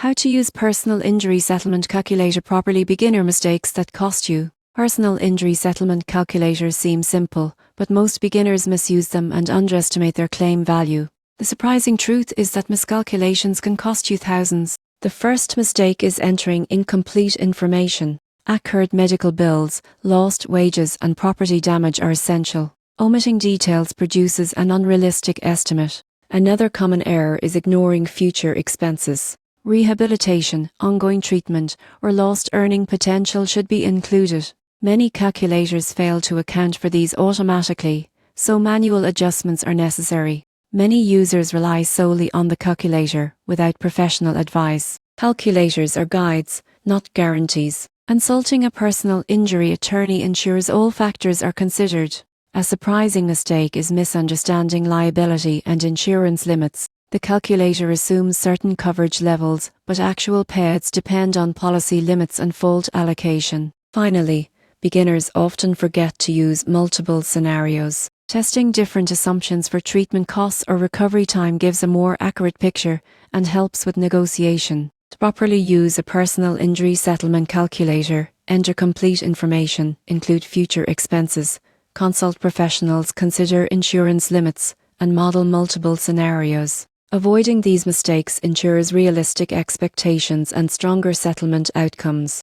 How to use personal injury settlement calculator properly. Beginner mistakes that cost you. Personal injury settlement calculators seem simple, but most beginners misuse them and underestimate their claim value. The surprising truth is that miscalculations can cost you thousands. The first mistake is entering incomplete information. Accurate medical bills, lost wages and property damage are essential. Omitting details produces an unrealistic estimate. Another common error is ignoring future expenses. Rehabilitation, ongoing treatment, or lost earning potential should be included. Many calculators fail to account for these automatically, so manual adjustments are necessary. Many users rely solely on the calculator without professional advice. Calculators are guides, not guarantees. Consulting a personal injury attorney ensures all factors are considered. A surprising mistake is misunderstanding liability and insurance limits. The calculator assumes certain coverage levels, but actual payouts depend on policy limits and fault allocation. Finally, beginners often forget to use multiple scenarios. Testing different assumptions for treatment costs or recovery time gives a more accurate picture and helps with negotiation. To properly use a personal injury settlement calculator, enter complete information, include future expenses, consult professionals, consider insurance limits, and model multiple scenarios. Avoiding these mistakes ensures realistic expectations and stronger settlement outcomes.